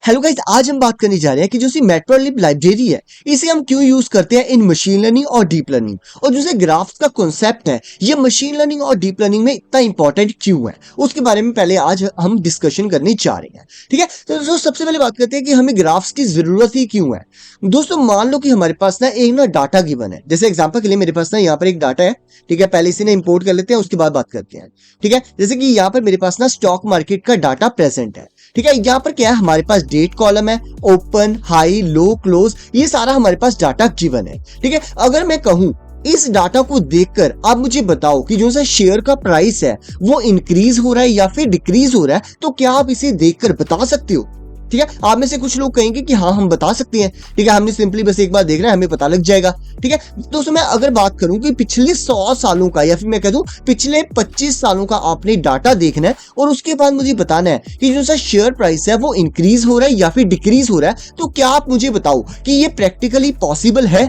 Hello guys, आज हम बात करने जा रहे हैं कि जो सी मैटप्लॉटलिब लाइब्रेरी है इसे हम क्यों यूज करते हैं इन मशीन लर्निंग और डीप लर्निंग, और जो ग्राफ्स का कॉन्सेप्ट है ये मशीन लर्निंग और डीप लर्निंग में इतना इंपॉर्टेंट क्यों है उसके बारे में पहले आज हम डिस्कशन करने जा रहे हैं। ठीक है, तो दोस्तों सबसे पहले बात करते हैं कि हमें ग्राफ्स की जरूरत ही क्यों है। दोस्तों मान लो कि हमारे पास ना एक डाटा गिवन है, जैसे एग्जांपल के लिए मेरे पास ना यहाँ पर एक डाटा है। ठीक है, पहले इसे ना इंपोर्ट कर लेते हैं, उसके बाद बात करते हैं। ठीक है, जैसे कि यहाँ पर मेरे पास ना स्टॉक मार्केट का डाटा प्रेजेंट है। ठीक है, यहाँ पर क्या है, हमारे पास डेट कॉलम है, ओपन, हाई, लो, क्लोज, ये सारा हमारे पास डाटा गिवन है। ठीक है, अगर मैं कहूं इस डाटा को देखकर आप मुझे बताओ कि जो सा शेयर का प्राइस है वो इंक्रीज हो रहा है या फिर डिक्रीज हो रहा है, तो क्या आप इसे देखकर बता सकते हो? ठीक है, आप में से कुछ लोग कहेंगे कि हाँ हम बता सकते हैं। ठीक है, हमने सिंपली बस एक बार देख रहे हैं, हमें पता लग जाएगा। ठीक है, दोस्तों मैं अगर बात करूं कि पिछले 100 सालों का या फिर मैं कह दूं पिछले 25 सालों का आपने डाटा देखना है और उसके बाद मुझे बताना है कि जो सा शेयर प्राइस है वो इंक्रीज हो रहा है या फिर डिक्रीज हो रहा है, तो क्या आप मुझे बताओ कि ये प्रैक्टिकली पॉसिबल है?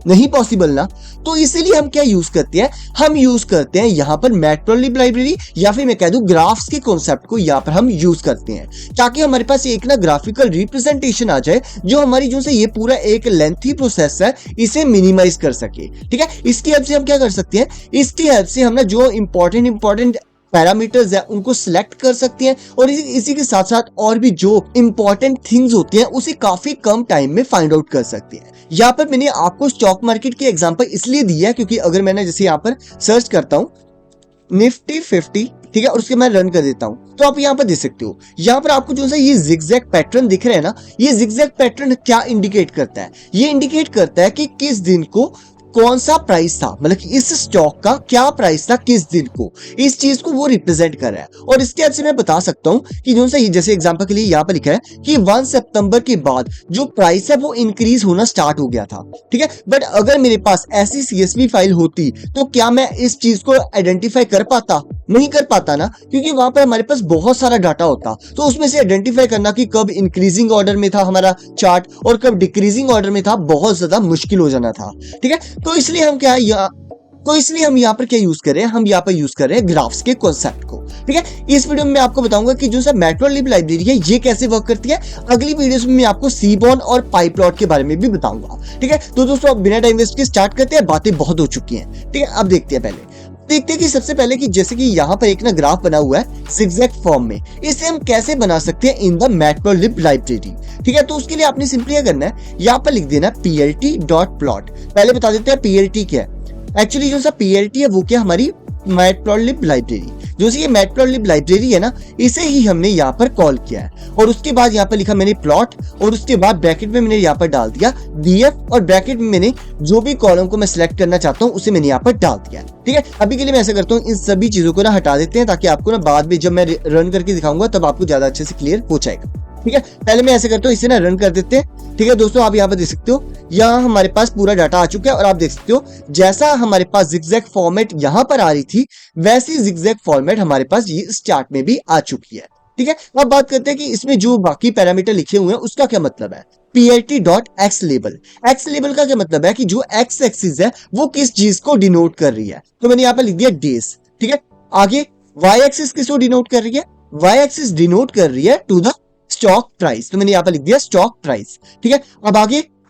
नहीं पॉसिबल ना। तो इसीलिए हम क्या यूज करते हैं, हम यूज करते हैं यहाँ पर मैटप्लॉटलिब लाइब्रेरी या फिर मैं कह दूं ग्राफ्स के कॉन्सेप्ट को यहाँ पर हम यूज करते हैं, ताकि हमारे पास एक ना ग्राफिकल रिप्रेजेंटेशन आ जाए जो हमारी जो से ये पूरा एक लेंथी प्रोसेस है इसे मिनिमाइज कर सके। ठीक है, इसकी हेल्प से हम क्या कर सकते हैं, इसकी हेल्प से हम ना जो इंपॉर्टेंट पैरामीटर्स है उनको सिलेक्ट कर सकते हैं और इसी के साथ साथ और भी जो इंपॉर्टेंट थिंग्स होती हैं उसे काफी कम टाइम में फाइंड आउट कर सकते हैं। यहाँ पर मैंने आपको स्टॉक मार्केट की एग्जांपल इसलिए दिया है क्योंकि अगर मैंने जैसे यहाँ पर सर्च करता हूँ निफ्टी 50, ठीक है, और उसके मैं रन कर देता हूं, तो आप यहाँ पर देख सकते हो, यहाँ पर आपको जो सा ये जिगजैग पैटर्न दिख रहा है ना, ये जिगजैग पैटर्न क्या इंडिकेट करता है, ये इंडिकेट करता है कि किस दिन को कौन सा प्राइस था, मतलब कि इस स्टॉक का क्या प्राइस था किस दिन को, इस चीज को वो रिप्रेजेंट कर रहा है। और इसके हेल्प से मैं बता सकता हूं कि जो सा जैसे एग्जांपल के लिए यहाँ पर लिखा है कि 1 सितंबर के बाद जो प्राइस है वो इंक्रीज होना स्टार्ट हो गया था। ठीक है, बट अगर मेरे पास ऐसी CSV फाइल होती तो क्या मैं इस चीज को आइडेंटिफाई कर पाता? नहीं कर पाता ना, क्योंकि वहां पर हमारे पास बहुत सारा डाटा होता, तो उसमें से आइडेंटिफाई करना कि कब इंक्रीजिंग ऑर्डर में था हमारा चार्ट और कब डिक्रीजिंग ऑर्डर में था बहुत ज्यादा मुश्किल हो जाना था। ठीक है, तो इसलिए हम यहाँ पर क्या यूज कर रहे हैं, हम यहाँ पर यूज कर रहे हैं ग्राफ्स के कॉन्सेप्ट को। ठीक है, इस वीडियो में मैं आपको बताऊंगा कि जो सा मैटप्लॉटलिब लाइब्रेरी है ये कैसे वर्क करती है। अगली वीडियोस में मैं आपको सीबॉर्न और पाइप्लॉट के बारे में भी बताऊंगा। ठीक है, तो दोस्तों अब बिना टाइम वेस्ट के स्टार्ट करते हैं, बातें बहुत हो चुकी हैं। ठीक है, अब देखते हैं कि सबसे पहले कि जैसे कि यहाँ पर एक ना ग्राफ बना हुआ है जिगजैग फॉर्म में, इसे हम कैसे बना सकते हैं इन द मैटप्लॉटलिब लाइब्रेरी। ठीक है, तो उसके लिए आपने सिंपली क्या करना है, यहाँ पर लिख देना plt.plot। पहले बता देते हैं plt क्या है। एक्चुअली जो सा plt है वो क्या, हमारी मैटप्लॉटलिब लाइब्रेरी, जो सी ये मैटप्लॉटलिब लाइब्रेरी है ना, इसे ही हमने यहाँ पर कॉल किया है। और उसके बाद यहाँ पर लिखा मैंने प्लॉट और उसके बाद ब्रैकेट में मैंने यहाँ पर डाल दिया df और ब्रैकेट में मैंने जो भी कॉलम को मैं सिलेक्ट करना चाहता हूँ उसे मैंने यहाँ पर डाल दिया। ठीक है, अभी के लिए मैं ऐसा करता हूँ, इन सभी चीजों को ना हटा देते हैं ताकि आपको ना बाद में जब मैं रन करके दिखाऊंगा तब आपको ज्यादा अच्छे से क्लियर हो जाएगा। ठीक है, पहले मैं ऐसे करता हूँ, इसे ना रन कर देते हैं। ठीक है दोस्तों, आप यहाँ पर देख सकते हो, यहाँ हमारे पास पूरा डाटा आ चुका है और आप देख सकते हो जैसा हमारे पास जिगजैग फॉर्मेट यहाँ पर आ रही थी वैसी जिगजैग फॉर्मेट हमारे पास ये इस चार्ट में भी आ चुकी है। ठीक है, अब बात करते हैं कि इसमें जो बाकी पैरामीटर लिखे हुए हैं उसका क्या मतलब है। plt.x लेबल, x लेबल का क्या मतलब है कि जो x एक्सिस है वो किस चीज को डिनोट कर रही है, तो मैंने यहाँ पर लिख दिया डेज। ठीक है, आगे y एक्सिस किसको डिनोट कर रही है, y एक्सिस डिनोट कर रही है टू द स्टॉक प्राइस, तो मैंने यहाँ पर लिख दिया स्टॉक प्राइस। ठीक है, अब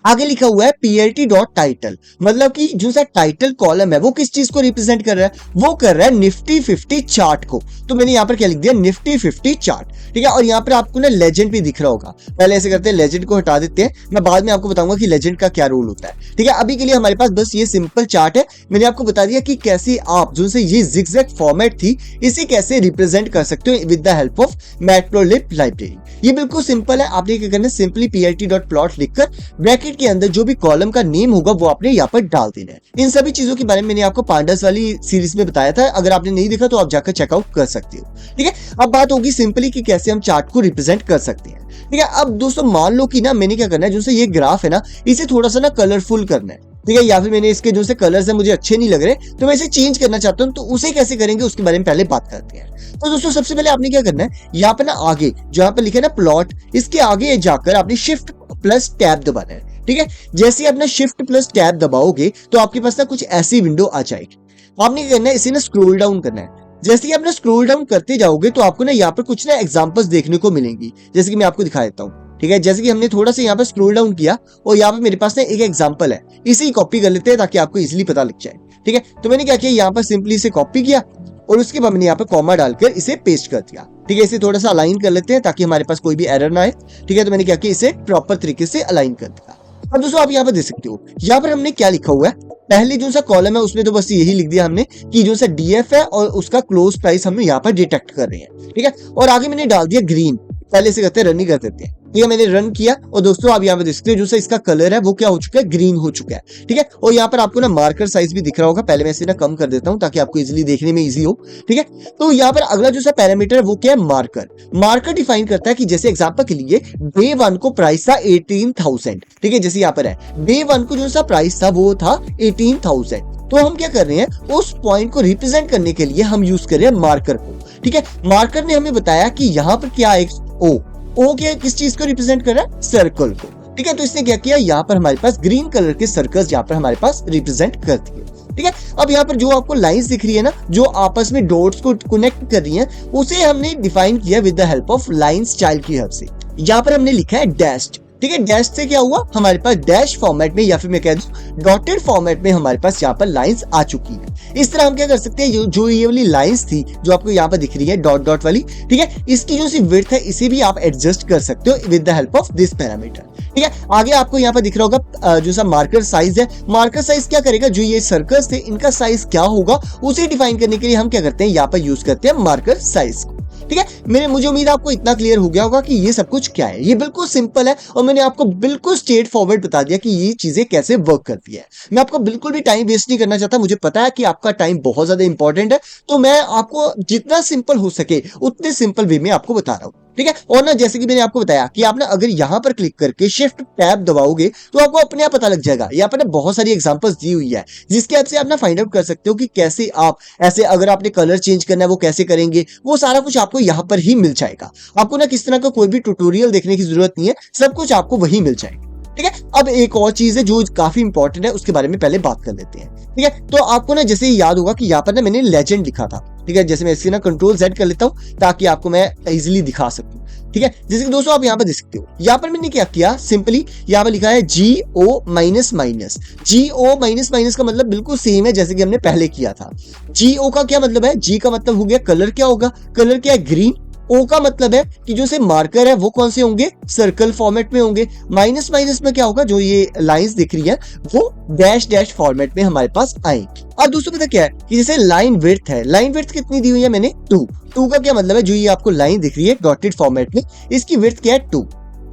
आगे लिखा हुआ है plt.title, मतलब कि जो सा टाइटल कॉलम है वो किस चीज को रिप्रेजेंट कर रहा है, वो कर रहा है निफ्टी 50 चार्ट को, तो मैंने यहाँ पर क्या लिख दिया, निफ्टी 50 चार्ट। ठीक है, और यहाँ पर आपको ना लेजेंड भी दिख रहा होगा, पहले ऐसे करते हैं लेजेंड को हटा देते हैं, मैं बाद में आपको बताऊंगा कि लेजेंड का क्या रोल होता है। ठीक है, अभी के लिए हमारे पास बस ये सिंपल चार्ट है, मैंने आपको बता दिया कि कैसे आप जो से ये जिगजैग फॉर्मेट थी इसे कैसे रिप्रेजेंट कर सकते हो with the help of matplotlib library. ये बिल्कुल सिंपल है, आपने क्या करना है, सिंपली plt.plot लिखकर ब्रैकेट के अंदर जो भी कॉलम का नेम होगा वो आपने यहाँ पर डाल देना है। इन सभी चीजों के बारे में मैंने आपको पांडास वाली सीरीज में बताया था, अगर आपने नहीं देखा तो आप जाकर चेकआउट कर सकते हो। ठीक है, अब बात होगी सिंपली कि कैसे हम चार्ट को रिप्रेजेंट कर सकते हैं। ठीक है, अब दोस्तों मान लो कि ना मैंने क्या करना है, जो से ये ग्राफ है ना इसे थोड़ा सा ना कलरफुल करना है। ठीक है, या फिर मैंने इसके जो से कलर्स है मुझे अच्छे नहीं लग रहे तो मैं इसे चेंज करना चाहता हूँ, तो उसे कैसे करेंगे उसके बारे में पहले बात करते हैं। तो दोस्तों सबसे पहले आपने क्या करना है, यहाँ पे ना आगे जहाँ पे लिखा है ना प्लॉट, इसके आगे जाकर आपने शिफ्ट प्लस टैब दबाना है। ठीक है, जैसे ही आपने शिफ्ट प्लस टैब दबाओगे तो आपके पास ना कुछ ऐसी विंडो आ जाएगी। आपने क्या करना है, इसे ना स्क्रॉल डाउन करना है। जैसे ही आप ना स्क्रॉल डाउन करते जाओगे तो आपको ना यहाँ पर कुछ ना एग्जांपल्स देखने को मिलेंगी, जैसे कि मैं आपको दिखा देता हूँ। ठीक है, जैसे कि हमने थोड़ा सा यहाँ पर स्क्रॉल डाउन किया और यहाँ पे मेरे पास ना एक एग्जांपल है, इसे कॉपी कर लेते हैं ताकि आपको इजीली पता लग जाए। ठीक है, तो मैंने क्या किया, यहाँ पर सिंपली इसे कॉपी किया और उसके बाद मैंने यहाँ पे कॉमा डालकर इसे पेस्ट कर दिया। ठीक है, इसे थोड़ा सा अलाइन कर लेते हैं ताकि हमारे पास कोई भी एरर ना आए। ठीक है, तो मैंने क्या किया, इसे प्रॉपर तरीके से अलाइन कर दिया। अब दोस्तों आप यहाँ पर देख सकते हो, यहाँ पर हमने क्या लिखा हुआ है, पहले जो सा कॉलम है उसमें तो बस यही लिख दिया हमने कि जो सा डीएफ है और उसका क्लोज प्राइस हम यहाँ पर डिटेक्ट कर रहे हैं। ठीक है, और आगे मैंने डाल दिया ग्रीन, पहले से करते हैं रन ही कर देते हैं। ठीक है, मैंने रन किया और दोस्तों आप यहाँ पे देख सकते हो जो सा इसका कलर है वो क्या हो चुका है, ग्रीन हो चुका है। ठीक है, और यहाँ पर आपको ना मार्कर साइज भी दिख रहा होगा, पहले मैं इसे ना कम कर देता हूँ ताकि आपको इजीली देखने में इजी हो। ठीक है, तो यहाँ पर अगला जो सा पैरामीटर है वो क्या है, मार्कर। मार्कर डिफाइन करता है कि जैसे एग्जांपल के लिए डे 1 को प्राइस था 18,000। ठीक है, जैसे यहाँ पर है डे 1 को जो सा प्राइस था वो था 18,000। तो हम क्या कर रहे हैं, उस पॉइंट को रिप्रेजेंट करने के लिए हम यूज कर रहे हैं मार्कर को। ठीक है, मार्कर ने हमें बताया कि यहाँ पर क्या है, ओ क्या किस चीज को रिप्रेजेंट कर रहा है, सर्कल को। ठीक है, तो इसने क्या किया, यहाँ पर हमारे पास ग्रीन कलर के सर्कल्स यहाँ पर हमारे पास रिप्रेजेंट कर दिए। ठीक है, अब यहाँ पर जो आपको लाइंस दिख रही है ना, जो आपस में डॉट्स को कनेक्ट कर रही हैं, उसे हमने डिफाइन किया with the help of line style की हेल्प से। यहाँ पर हमने लिखा है डैश्ड। ठीक है, डैश से क्या हुआ, हमारे पास डैश फॉर्मेट में या फिर मैं कह दूं डॉटेड फॉर्मेट में हमारे पास यहाँ पर लाइंस आ चुकी है। इस तरह हम क्या कर सकते हैं, जो ये वाली लाइंस थी जो आपको यहाँ पर दिख रही है डॉट डॉट वाली, ठीक है, इसकी जो सी विड्थ है इसे भी आप एडजस्ट कर सकते हो with the help of this parameter. ठीक है, आगे आपको यहाँ पर दिख रहा होगा जो सा मार्कर साइज है। मार्कर साइज क्या करेगा, जो ये सर्कल्स थे इनका साइज क्या होगा उसे डिफाइन करने के लिए हम क्या करते हैं, यहाँ पर यूज करते हैं मार्कर साइज को। ठीक है, मुझे उम्मीद है आपको इतना क्लियर हो गया होगा कि ये सब कुछ क्या है। ये बिल्कुल सिंपल है और मैंने आपको बिल्कुल स्ट्रेट फॉरवर्ड बता दिया कि ये चीजें कैसे वर्क करती है। मैं आपको बिल्कुल भी टाइम वेस्ट नहीं करना चाहता, मुझे पता है कि आपका टाइम बहुत ज्यादा इंपॉर्टेंट है, तो मैं आपको जितना सिंपल हो सके उतने सिंपल वे में आपको बता रहा हूँ। ठीक है, और ना जैसे कि मैंने आपको बताया कि आप ना अगर यहाँ पर क्लिक करके शिफ्ट टैब दबाओगे तो आपको अपने आप पता लग जाएगा। यहाँ पर ना बहुत सारी एग्जांपल्स दी हुई है जिसके हेल्प से आप ना फाइंड आउट कर सकते हो कि कैसे आप ऐसे अगर आपने कलर चेंज करना है वो कैसे करेंगे, वो सारा कुछ आपको यहाँ पर ही मिल जाएगा। आपको ना किस तरह का कोई भी ट्यूटोरियल देखने की जरूरत नहीं है, सब कुछ आपको वही मिल जाएगा। ठीक है, अब एक और चीज है जो काफी इंपॉर्टेंट है, उसके बारे में पहले बात कर लेते हैं। ठीक है, तो आपको ना जैसे याद होगा कि यहाँ पर ना मैंने लेजेंड लिखा था। ठीक है, जैसे मैं इससे ना कंट्रोल Z कर लेता हूँ ताकि आपको मैं इजीली दिखा सकूं। ठीक है, जैसे कि दोस्तों आप यहाँ पर देख सकते हो, यहाँ पर मैंने क्या किया, सिंपली यहाँ पर लिखा है GO minus minus. GO minus minus का मतलब बिल्कुल सेम है जैसे कि हमने पहले किया था। GO का क्या मतलब है, G का मतलब हो गया कलर, क्या होगा, कलर क्या है, ग्रीन। O का मतलब है कि जो से मार्कर है वो कौन से होंगे, सर्कल फॉर्मेट में होंगे। माइनस माइनस में क्या होगा, जो ये लाइंस दिख रही है वो डैश डैश फॉर्मेट में हमारे पास आएंगी। अब दोस्तों पता क्या है कि जैसे लाइन विड्थ है, लाइन विड्थ कितनी दी हुई है मैंने, 2 का क्या मतलब है, जो ये आपको लाइन दिख रही है डॉटेड फॉर्मेट में, इसकी विड्थ क्या है 2।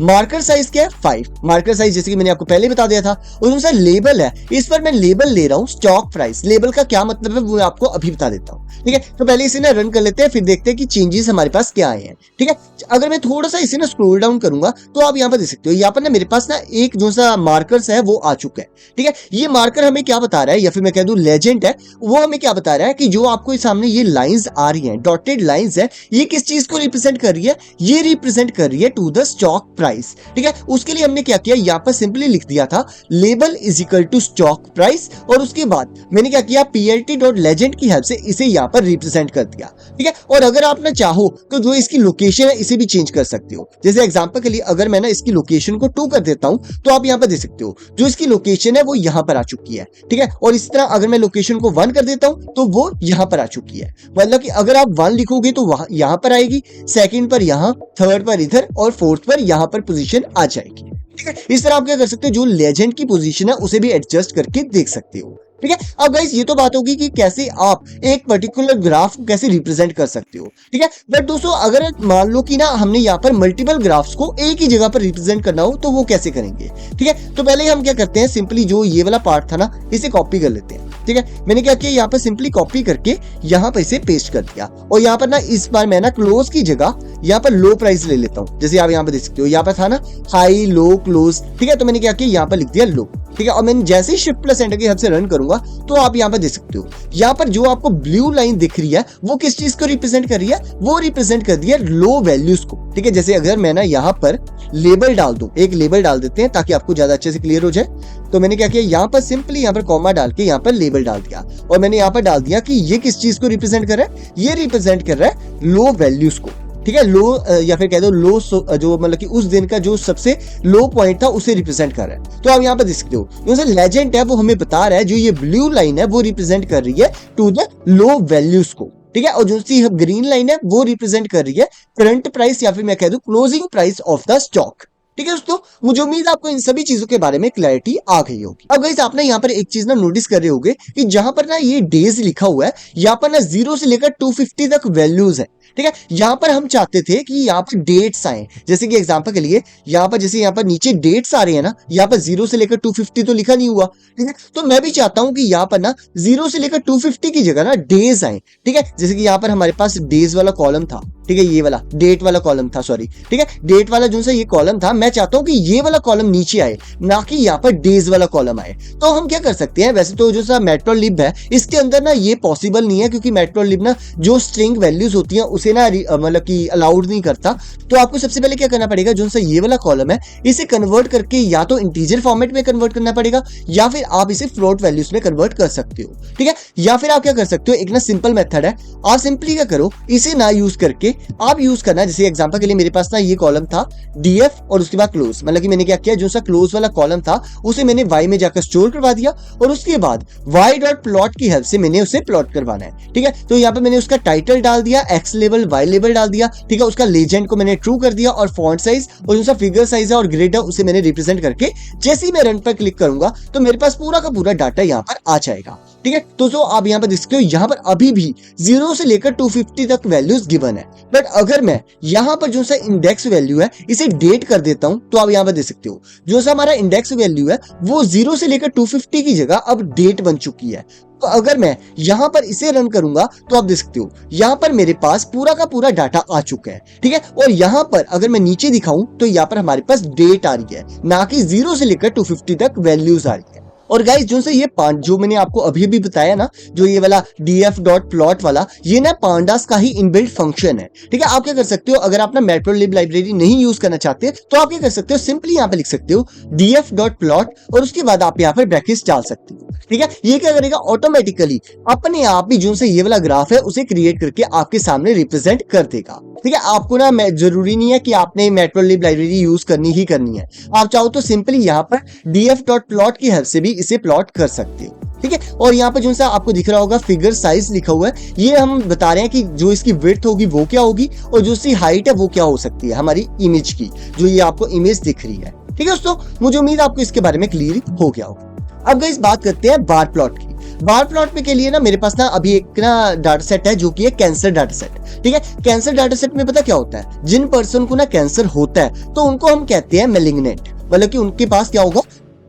मार्कर साइज क्या है 5। मार्कर साइज जैसे कि मैंने आपको पहले बता दिया था। और दूसरा लेबल है, इस पर मैं लेबल ले रहा हूँ स्टॉक प्राइस। लेबल का क्या मतलब है वो आपको अभी बता देता हूँ। ठीक है, तो पहले इसे ना रन कर लेते हैं, फिर देखते हैं कि चेंजेस हमारे पास क्या आए हैं। ठीक है, अगर मैं थोड़ा सा इसे ना स्क्रॉल डाउन करूंगा तो आप यहाँ पर देख सकते हो, यहाँ पर ना मेरे पास ना एक जो सा मार्कर्स है वो आ चुका है। ठीक है, ये मार्कर हमें क्या बता रहा है, या फिर मैं कह दूं लेजेंड है, वो हमें क्या बता रहा है कि जो आपको सामने ये लाइंस आ रही हैं, डॉटेड लाइंस है, ये किस चीज को रिप्रेजेंट कर रही है, ये रिप्रेजेंट कर रही है टू द स्टॉक प्राइस। ठीक है, उसके लिए हमने क्या किया, यहाँ पर सिंपली लिख दिया था label is equal to stock price, और उसके बाद मैंने क्या किया, plt.legend की हेल्प से इसे यहाँ पर रिप्रेजेंट कर दिया। ठीक है, और अगर आप ना चाहो तो जो इसकी लोकेशन है इसे भी चेंज कर सकते हो। जैसे एग्जांपल के लिए अगर मैं ना इसकी लोकेशन को 2 कर देता हूं तो आप यहाँ पर देख सकते हो जो इसकी लोकेशन है वो यहाँ पर आ चुकी है। ठीक है, और इस तरह अगर मैं लोकेशन को 1 कर देता हूं तो वो यहाँ पर आ चुकी है। मतलब कि अगर आप 1 लिखोगे तो वहां यहाँ पर आएगी, सेकंड पर यहाँ, थर्ड पर इधर और फोर्थ पर यहाँ पर पोजीशन आ जाएगी। ठीक है, इस तरह आप क्या कर सकते हो, जो लेजेंड की पोजीशन है उसे भी एडजस्ट करके देख सकते हो। ठीक है, अब गाइस ये तो बात होगी कि कैसे आप एक पर्टिकुलर ग्राफ को कैसे रिप्रेजेंट कर सकते हो। ठीक है, बट दोस्तों अगर मान लो कि ना हमने यहाँ पर मल्टीपल ग्राफ्स को एक ही जगह पर रिप्रेजेंट करना हो तो वो कैसे करेंगे। ठीक है, तो पहले हम क्या करते हैं, सिंपली जो ये वाला पार्ट था ना इसे कॉपी कर लेते हैं। ठीक है, मैंने क्या किया, यहाँ पर सिंपली कॉपी करके यहाँ पर इसे पेस्ट कर दिया, और यहाँ पर ना इस बार मैं ना क्लोज की जगह यहाँ पर लो प्राइस ले लेता हूँ। जैसे आप यहाँ पर देख सकते हो, यहाँ पर था ना हाई लो क्लोज। ठीक है, तो मैंने क्या किया, यहाँ पर लिख दिया लो। ठीक है, और मैंने जैसे ही शिफ्ट प्लस एंटर की हेल्प से रन करूंगा तो आप यहाँ पर देख सकते हो, यहाँ पर जो आपको ब्लू लाइन दिख रही है वो किस चीज को रिप्रेजेंट कर रही है, वो रिप्रेजेंट कर दिया लो वैल्यूज को। ठीक है, जैसे अगर मैं ना यहाँ पर लेबल डाल दूं, एक लेबल डाल देते हैं ताकि आपको ज्यादा अच्छे से क्लियर हो जाए। तो मैंने क्या किया, यहाँ पर सिंपली यहाँ पर कॉमा डाल के यहाँ पर लेबल डाल दिया, और मैंने यहाँ पर डाल दिया कि ये किस चीज को रिप्रेजेंट कर रहा है, ये रिप्रेजेंट कर रहा है लो वैल्यूज को। ठीक है, लो या फिर कह दो लो, जो मतलब कि उस दिन का जो सबसे लो पॉइंट था उसे रिप्रेजेंट कर रहा है। तो आप यहाँ पर देख सकते हो जो लेजेंड है वो हमें बता रहा है जो ये ब्लू लाइन है वो रिप्रेजेंट कर रही है टू द लो वैल्यूज को, ठीक है, और जो सी ग्रीन लाइन है वो रिप्रेजेंट कर रही है करंट प्राइस या फिर मैं कह दूं closing price of the stock. ठीक है दोस्तों, मुझे उम्मीद है आपको इन सभी चीजों के बारे में क्लैरिटी आ गई होगी। अब गाइस आप ना यहाँ पर एक चीज ना नोटिस कर रहे होंगे कि जहां पर ना ये डेज लिखा हुआ है यहाँ पर ना 0 से लेकर 250 तक वैल्यूज है। ठीक है, यहाँ पर हम चाहते थे कि यहाँ पर डेट्स आए, जैसे कि एग्जांपल के लिए यहाँ पर जैसे यहाँ पर नीचे डेट्स आ रहे हैं ना, यहाँ पर 0 से लेकर 250 तो लिखा नहीं हुआ। ठीक है, तो मैं भी चाहता हूं कि यहाँ पर ना 0 से लेकर 250 की जगह ना डेज आए। ठीक है, जैसे कि यहाँ पर हमारे पास डेज वाला कॉलम था, ठीक है, ये वाला डेट वाला कॉलम था, सॉरी, ठीक है, डेट वाला जो सा ये कॉलम था, मैं चाहता हूं कि ये वाला कॉलम नीचे आए, ना कि यहाँ पर डेज वाला कॉलम आए। तो हम क्या कर सकते हैं, वैसे तो जो सा मैट्प्लोलिब है इसके अंदर ना ये पॉसिबल नहीं है, क्योंकि मैट्प्लोलिब ना जो स्ट्रिंग वैल्यूज होती हैं उसे ना मतलब कि अलाउड नहीं करता। तो आपको सबसे पहले क्या करना पड़ेगा, जो सा ये वाला कॉलम है इसे कन्वर्ट करके या तो इंटीजर फॉर्मेट में कन्वर्ट करना पड़ेगा या फिर आप इसे फ्लोट वैल्यूज में कन्वर्ट कर सकते हो। ठीक है, या फिर आप क्या कर सकते हो, एक ना सिंपल मेथड है, आप सिंपली क्या करो, इसे ना यूज करके आप यूज करना, जैसे एग्जांपल के लिए मेरे पास ना ये कॉलम था डीएफ और उसके बाद क्लोज, मतलब कि मैंने क्या किया, जो सा क्लोज वाला कॉलम था उसे मैंने वाई में जाकर स्टोर करवा दिया और उसके बाद वाई डॉट प्लॉट की हेल्प से मैंने उसे प्लॉट करवाना है। ठीक है, तो यहाँ पे मैंने उसका टाइटल डाल दिया, एक्स लेवल वाई लेवल डाल दिया, ठीक है, उसका लेजेंड को मैंने ट्रू कर दिया और फॉन्ट साइज और जो सा फिगर साइज है और ग्रेड है उसे मैंने रिप्रेजेंट करके जैसे ही मैं रन पर क्लिक करूंगा तो मेरे पास पूरा का पूरा डाटा यहाँ पर आ जाएगा। ठीक है, तो जो आप यहाँ पर देख सकते हो यहाँ पर अभी भी 0 से लेकर 250 तक वैल्यूज गिवन है, बट अगर मैं यहाँ पर जो सा इंडेक्स वैल्यू है इसे डेट कर देता हूं तो आप यहाँ पर देख सकते हो जो सा हमारा इंडेक्स वैल्यू है वो 0 से लेकर 250 की जगह अब डेट बन चुकी है। तो अगर मैं यहाँ पर इसे रन करूंगा तो आप देख सकते हो यहाँ पर मेरे पास पूरा का पूरा डाटा आ चुका है। ठीक है, और यहाँ पर अगर मैं नीचे दिखाऊं तो यहाँ पर हमारे पास डेट आ रही है, ना कि 0 से लेकर 250 तक वैल्यूज आ रही है। और गाइस जो से ये जो मैंने आपको अभी भी बताया ना, जो ये वाला df.plot वाला, ये ना पांडास का ही इनबिल्ट फंक्शन है। ठीक है, आप क्या कर सकते हो, अगर आप ना मैट्प्लोलिब लाइब्रेरी नहीं यूज करना चाहते तो आप क्या कर सकते हो, सिंपली यहाँ पे लिख सकते हो df.plot और उसके बाद आप यहाँ पर ब्रैकेट्स डाल सकते हो। ठीक है, ये क्या करेगा, ऑटोमेटिकली अपने आप ही जो से ये वाला ग्राफ है उसे क्रिएट करके आपके सामने रिप्रेजेंट कर देगा। ठीक है, आपको ना जरूरी नहीं है कि आपने मैट्प्लोलिब लाइब्रेरी यूज करनी ही करनी है, आप चाहो तो सिंपली यहाँ पर df.plot की हेल्प से भी इसे प्लॉट कर सकते हो। ठीक है, और यहाँ पे जो सा आपको दिख रहा होगा फिगर साइज लिखा हुआ है, ये हम बता रहे हैं कि जो इसकी विड्थ होगी वो क्या होगी और जो इसकी हाइट है वो क्या हो सकती है हमारी इमेज की, जो ये आपको इमेज दिख रही है। ठीक है दोस्तों, मुझे उम्मीद आपको इसके बारे में क्लियर हो गया होगा। अब गाइस बात करते हैं बार प्लॉट की। बार प्लॉट पे के लिए ना मेरे पास ना अभी एक ना डाटा सेट है जो कि है कैंसर डाटा सेट। ठीक है, कैंसर डाटा सेट में पता क्या होता है, जिन पर्सन को ना कैंसर होता है तो उनको हम कहते हैं मैलिग्नेंट, मतलब कि उनके पास क्या होगा,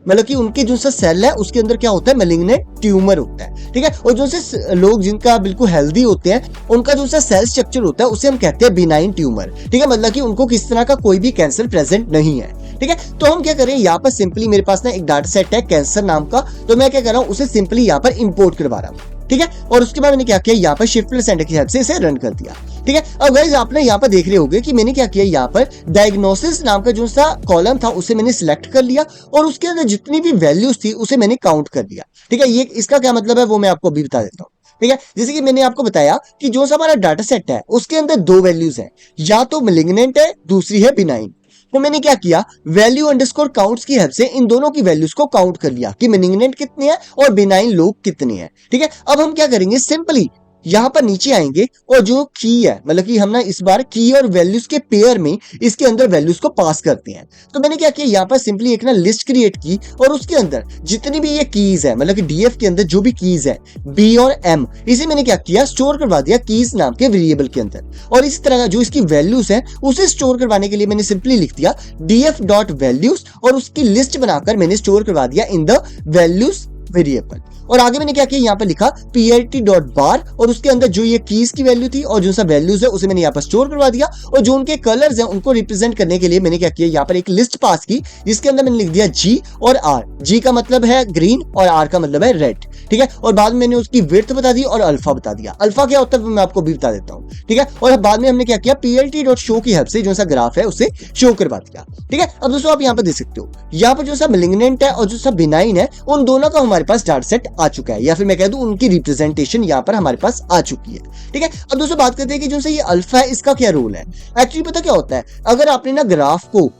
मतलब कि उनके जो सा सेल है उसके अंदर क्या होता है, मैलिग्नेंट ट्यूमर होता है। ठीक है, और जो से लोग जिनका बिल्कुल हेल्दी होते हैं उनका जो सा सेल स्ट्रक्चर होता है उसे हम कहते हैं बिनाइन ट्यूमर। ठीक है, मतलब कि उनको किस तरह का कोई भी कैंसर प्रेजेंट नहीं है। ठीक है, तो हम क्या करें, यहाँ पर सिंपली मेरे पास ना एक डाटा सेट है कैंसर नाम का, तो मैं क्या कर रहा हूँ उसे सिंपली यहाँ पर इंपोर्ट करवा रहा हूँ। ठीक है, और उसके बाद मैंने क्या किया, यहाँ पर शिफ्ट प्लस एंटर की हेल्प से इसे रन कर दिया। ठीक है, अब गाइस आपने यहाँ पर देख रहे होंगे कि मैंने क्या किया, यहाँ पर डायग्नोसिस नाम का जो सा कॉलम था उसे मैंने सिलेक्ट कर लिया और उसके अंदर जितनी भी वैल्यूज थी उसे मैंने काउंट कर लिया। ठीक है, ये इसका क्या मतलब है वो मैं आपको अभी बता देता हूँ। ठीक है, जैसे कि मैंने आपको बताया कि जो सा हमारा डाटा सेट है उसके अंदर दो वैल्यूज है, या तो मैलिग्नेंट है, दूसरी है बिनाइन। तो मैंने क्या किया, वैल्यू अंडरस्कोर काउंट्स की हेल्प से इन दोनों की वैल्यूज को काउंट कर लिया कि मैलिग्नेंट कितने हैं और बिनाइन लोग कितने हैं। ठीक है, अब हम क्या करेंगे, सिंपली यहाँ पर नीचे आएंगे और जो की है, मतलब कि हम ना इस बार की और वैल्यूज के पेयर में इसके अंदर वैल्यूज को पास करते हैं। तो मैंने क्या किया, यहाँ पर सिंपली एक ना लिस्ट क्रिएट की और उसके अंदर जितनी भी ये कीज है, मतलब कि डीएफ के अंदर जो भी कीज है बी और एम, इसे मैंने क्या किया, स्टोर करवा दिया कीज नाम के वेरिएबल के अंदर। और इसी तरह जो इसकी वैल्यूज है उसे स्टोर करवाने के लिए मैंने सिंपली लिख दिया df.values और उसकी लिस्ट बनाकर मैंने स्टोर करवा दिया इन द वैल्यूज वेरिएबल। और आगे मैंने क्या किया, यहाँ पर लिखा plt.bar और उसके अंदर जो ये कीज की वैल्यू थी और जो सा वैल्यूज है उसे मैंने यहाँ पर स्टोर करवा दिया। और जो उनके कलर्स हैं उनको रिप्रेजेंट करने के लिए मैंने क्या किया, यहाँ पर एक लिस्ट पास की जिसके अंदर मैंने लिख दिया G और R। G का मतलब है ग्रीन और R का मतलब है रेड। ठीक है, और बाद में मैंने उसकी विड्थ बता दी और अल्फा बता दिया। अल्फा क्या होता है मैं आपको भी बता देता हूँ। ठीक है, और बाद में हमने क्या किया, plt.show की हेल्प से जो सा ग्राफ है उसे शो करवा दिया। ठीक है, अब दोस्तों आप यहाँ पर देख सकते हो, यहाँ पर जो सा मैलिग्नेंट है और जो सा बिनाइन है उन दोनों का हमारे पास डाटा सेट आ चुका है, या फिर मैं कह दूं उनकी रिप्रेजेंटेशन यहाँ पर हमारे पास आ चुकी है। ठीक है, अब दोस्तों बात करते हैं कि जो से ये अल्फा है इसका क्या रोल है। एक्चुअली पता क्या होता है, अगर आपने ना ग्राफ को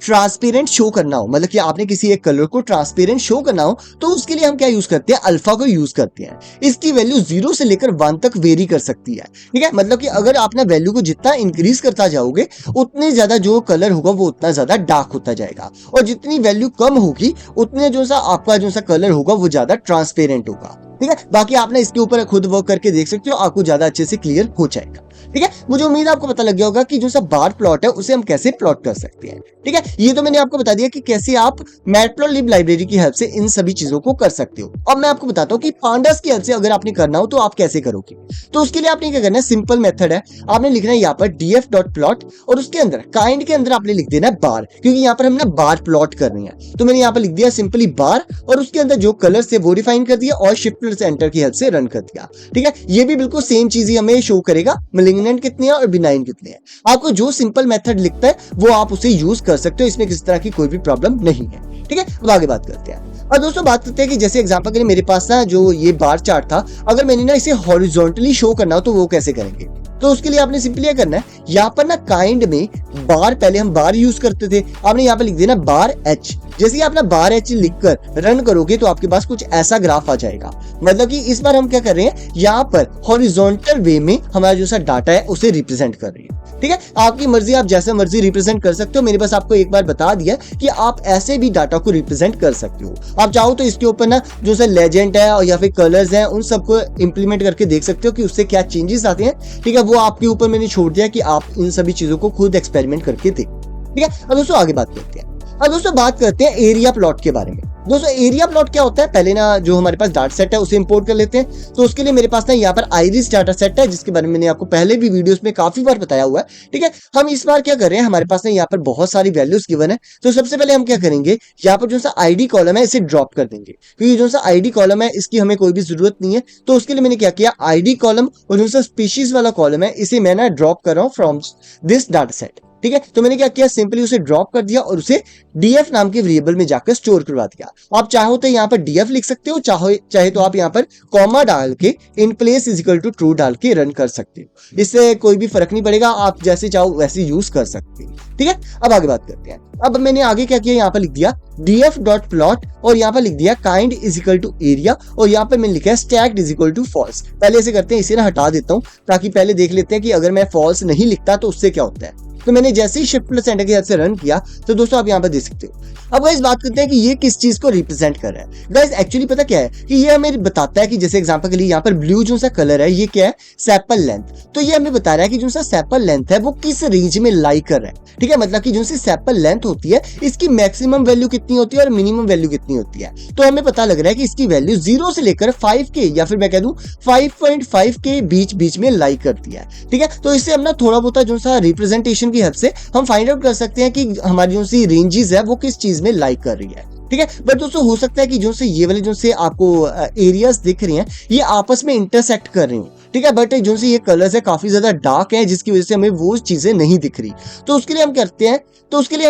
ट्रांसपेरेंट शो करना हो, मतलब कि आपने किसी एक कलर को ट्रांसपेरेंट शो करना हो, तो उसके लिए हम क्या यूज करते हैं, अल्फा को यूज करते हैं। इसकी वैल्यू 0 से लेकर 1 तक वेरी कर सकती है। ठीक है, मतलब कि अगर आप ना वैल्यू को जितना इंक्रीज करता जाओगे उतने ज्यादा जो कलर होगा वो उतना ज्यादा डार्क होता जाएगा, और जितनी वैल्यू कम होगी उतने जो सा आपका जो सा कलर होगा वो ज्यादा ट्रांसपेरेंट होगा। ठीक है, बाकी आप ना इसके ऊपर खुद वर्क करके देख सकते हो, आपको ज्यादा अच्छे से क्लियर हो जाएगा। ठीक है, मुझे उम्मीद है आपको पता लग गया होगा कि जो सा बार प्लॉट है उसे हम कैसे प्लॉट कर सकते हैं। ठीक है, ये तो मैंने आपको बता दिया कि कैसे आप मैटप्लॉटलिब लाइब्रेरी की हेल्प से इन सभी चीजों को कर सकते हो। अब मैं आपको बताता हूँ कि पांडास की हेल्प से अगर आपने करना हो तो आप कैसे करोगे। तो उसके लिए आपने क्या करना है, सिंपल मेथड है, आपने लिखना है यहाँ पर df.plot और उसके अंदर काइंड के अंदर आपने लिख देना है बार, क्योंकि यहाँ पर हम ना बार प्लॉट कर रहे हैं। तो मैंने यहाँ पर लिख दिया सिंपली बार, और उसके अंदर जो कलर से वो डिफाइन कर दिया और शिफ्ट प्लस एंटर की हेल्प से रन कर दिया। ठीक है, ये भी बिल्कुल सेम चीज ही हमें शो करेगा, मेलिग्नेंट कितने हैं और बिनाइन कितने हैं। आपको जो सिंपल मेथड लिखता है वो आप उसे यूज कर सकते हो, इसमें किसी तरह की कोई भी प्रॉब्लम नहीं है। ठीक है, अब आगे बात करते हैं। और दोस्तों बात करते हैं कि जैसे एग्जांपल के लिए मेरे पास ना जो ये बार चार्ट था, अगर मैंने ना इसे हॉरिजॉन्टली शो करना हो तो वो कैसे करेंगे। तो उसके लिए आपने सिंपली क्या करना है, यहाँ पर ना काइंड में बार, पहले हम बार यूज करते थे, आपने यहाँ पर लिख देना बार एच। जैसे ही आप ना बार एच लिखकर रन करोगे तो आपके पास कुछ ऐसा ग्राफ आ जाएगा। मतलब कि इस बार हम क्या कर रहे हैं, यहाँ पर हॉरिजॉन्टल वे में हमारा जो सा डाटा है उसे रिप्रेजेंट कर रही है। ठीक है, आपकी मर्जी, आप जैसे मर्जी रिप्रेजेंट कर सकते हो। मैंने बस आपको एक बार बता दिया कि आप ऐसे भी डाटा को रिप्रेजेंट कर सकते हो। आप चाहो तो इसके ऊपर ना जो सा लेजेंड है और या फिर कलर्स हैं उन सबको इंप्लीमेंट करके देख सकते हो कि उससे क्या चेंजेस आते हैं। ठीक है, वो आपके ऊपर मैंने छोड़ दिया कि आप इन सभी चीजों को खुद एक्सपेरिमेंट करके देख। ठीक है, अब दोस्तों आगे बात करते हैं। अब दोस्तों बात करते हैं एरिया प्लॉट के बारे में। दोस्तों एरिया प्लॉट क्या होता है, पहले ना जो हमारे पास डाटा सेट है उसे इंपोर्ट कर लेते हैं। तो उसके लिए मेरे पास ना यहाँ पर आइरिस डाटा सेट है, जिसके बारे में मैंने आपको पहले भी वीडियोस में काफी बार बताया हुआ है। ठीक है, हम इस बार क्या कर रहे हैं, हमारे पास ना यहाँ पर बहुत सारी वैल्यूज गिवन है। तो सबसे पहले हम क्या करेंगे, यहाँ पर जो सा आईडी कॉलम है इसे ड्रॉप कर देंगे, क्योंकि जो सा आईडी कॉलम है इसकी हमें कोई भी जरूरत नहीं है। तो उसके लिए मैंने क्या किया, आईडी कॉलम और जो सा स्पीशीज वाला कॉलम है इसे मैं ना ड्रॉप कर रहा हूँ फ्रॉम दिस डाटा सेट। ठीक है, तो मैंने क्या किया, सिंपली उसे ड्रॉप कर दिया और उसे df नाम के वेरिएबल में जाकर स्टोर करवा दिया। आप चाहो तो यहाँ पर df लिख सकते हो, चाहे तो आप यहाँ पर कॉमा डाल के inplace is equal to true डाल के रन कर सकते हो। इससे कोई भी फर्क नहीं पड़ेगा, आप जैसे चाहो वैसे यूज कर सकते हो। ठीक है, अब आगे बात करते हैं। अब मैंने आगे क्या किया, यहाँ पर लिख दिया df.plot और यहाँ पर लिख दिया kind is equal to area, और यहाँ पर मैंने लिखा है stacked is equal to false। पहले ऐसे करते हैं, इसे ना हटा देता हूँ ताकि पहले देख लेते हैं कि अगर मैं false नहीं लिखता तो उससे क्या होता है। तो मैंने जैसे ही शिफ्ट प्लस एंटर की हेल्प से रन किया तो दोस्तों आप यहाँ पर देख सकते हो। अब गाइस बात करते हैं कि ये किस चीज को रिप्रेजेंट कर रहा है। गाइस एक्चुअली पता क्या है कि ये हमें बताता है कि जैसे एग्जांपल के लिए यहाँ पर ब्लू जो सा कलर है ये क्या है, सेपल लेंथ। तो ये हमें बता रहा है कि जो सा सेपल लेंथ है वो किस रेंज में लाई कर रहा है। ठीक है, मतलब कि जो सी सेपल लेंथ होती है इसकी मैक्सिमम वैल्यू कितनी होती है और मिनिमम वैल्यू कितनी होती है। तो हमें पता लग रहा है कि इसकी वैल्यू 0 से लेकर 5K या फिर मैं कह दूं 5.5K बीच में लाई करती है। ठीक है, तो इससे हम ना थोड़ा बहुत जो सा रिप्रेजेंटेशन की हेल्प से हम फाइंड आउट कर सकते हैं कि हमारी जो सी रेंजेस है वो किस चीज में लाइक कर रही है। ठीक है, बट दोस्तों हो सकता है कि जो से ये वाले जो से आपको एरियाज दिख रही हैं ये आपस में इंटरसेक्ट कर रही हैं। ठीक है, बट जो से ये कलर्स है काफी ज्यादा डार्क है जिसकी वजह से हमें वो चीजें नहीं दिख रही। तो उसके लिए हम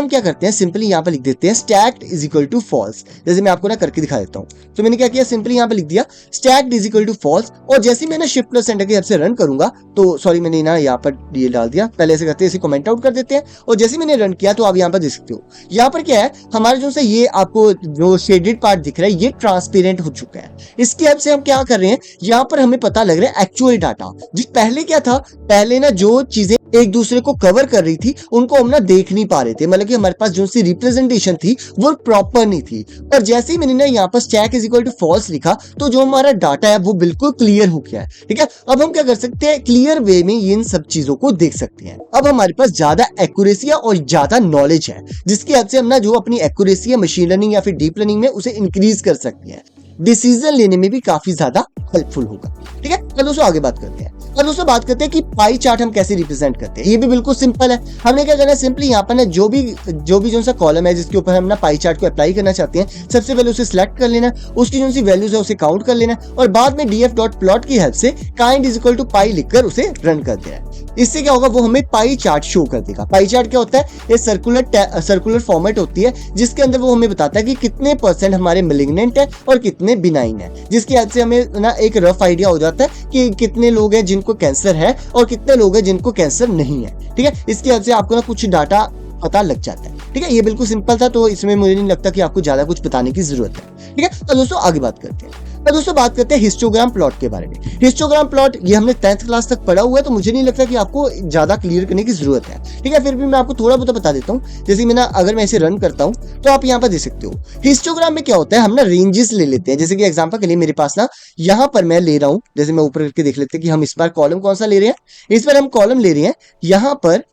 क्या करते हैं, सिंपली यहाँ पर लिख देते हैं stacked is equal to false. जैसे मैं आपको ना करके दिखा देता हूँ। तो मैंने क्या किया, सिंपली यहाँ पर लिख दिया stacked is equal to false, और जैसे ही मैंने शिफ्ट प्लस एंटर की हेल्प से रन करूंगा तो सॉरी मैंने ना यहाँ पर ये डाल दिया, पहले ऐसे करते हैं, इसे कमेंट आउट कर देते हैं। और जैसे मैंने रन किया तो आप यहाँ पर देख सकते हो, यहाँ पर क्या है हमारा जो से ये आपको जो शेडेड पार्ट दिख रहा है ये ट्रांसपेरेंट हो चुका है। इसकी हेल्प से हम क्या कर रहे हैं, यहाँ पर हमें पता लग रहा है एक्चुअल डाटा। जी पहले क्या था, पहले ना जो चीजें एक दूसरे को कवर कर रही थी उनको हम ना देख नहीं पा रहे थे, मतलब कि हमारे पास जो सी रिप्रेजेंटेशन थी वो प्रॉपर नहीं थी। और जैसे ही मैंने ना यहाँ पर stack is equal to false लिखा तो जो हमारा डाटा है वो बिल्कुल क्लियर हो गया है। ठीक है, अब हम क्या कर सकते हैं, क्लियर वे में इन सब चीजों को देख सकते हैं। अब हमारे पास ज्यादा एक्यूरेसी और ज्यादा नॉलेज है जिसकी हेल्प से हम ना जो अपनी एक्यूरेसी है मशीन लर्निंग या फिर डीप लर्निंग में उसे इंक्रीज कर सकते हैं। डिसीजन लेने में भी काफी ज्यादा हेल्पफुल होगा। ठीक है, तो दोस्तों आगे बात करते हैं। और दोस्तों बात करते हैं कि पाई चार्ट हम कैसे रिप्रेजेंट करते हैं। ये भी बिल्कुल सिंपल है। हमने क्या करना है, सिंपली यहाँ पर ना जो भी जो सा कॉलम है जिसके ऊपर हम ना पाई चार्ट को अप्लाई करना चाहते हैं, सबसे पहले उसे सिलेक्ट कर लेना, उसकी जो सी वैल्यूज है उसे काउंट कर लेना और बाद में df.plot की हेल्प से kind इज इक्वल टू पाई लिखकर उसे रन कर देना है। इससे क्या होगा, वो हमें पाई चार्ट शो कर देगा। पाई चार्ट क्या होता है, ये सर्कुलर फॉर्मेट होती है जिसके अंदर वो हमें बताता है कि कितने % हमारे मेलिग्नेंट है और कितने बिनाइन है, जिसकी हेल्प से हमें ना एक रफ आइडिया हो जाता है कि कितने लोग हैं जिनको कैंसर है और कितने लोग हैं जिनको कैंसर नहीं है। ठीक है, इसकी हेल्प से आपको ना कुछ डाटा पता लग जाता है। ठीक है, ये बिल्कुल सिंपल था, तो इसमें मुझे नहीं लगता कि आपको ज्यादा कुछ बताने की जरूरत है। ठीक है, तो दोस्तों आगे बात करते हैं। तो दोस्तों बात करते हैं हिस्टोग्राम प्लॉट के बारे में। हिस्टोग्राम प्लॉट ये हमने 10th क्लास तक पढ़ा हुआ है, तो मुझे नहीं लगता कि आपको ज्यादा क्लियर करने की जरूरत है। ठीक है, फिर भी मैं आपको थोड़ा बहुत बता देता हूँ। जैसे मैं ना अगर मैं इसे रन करता हूँ तो आप यहाँ पर देख सकते हो हिस्टोग्राम में क्या होता है, हम ना रेंजेस ले लेते हैं। जैसे कि एग्जांपल के लिए मेरे पास ना यहाँ पर मैं ले रहा हूँ, जैसे मैं ऊपर करके देख लेते हैं कि हम इस बार कॉलम कौन सा ले रहे हैं। इस बार हम कॉलम ले रहे हैं यहाँ पर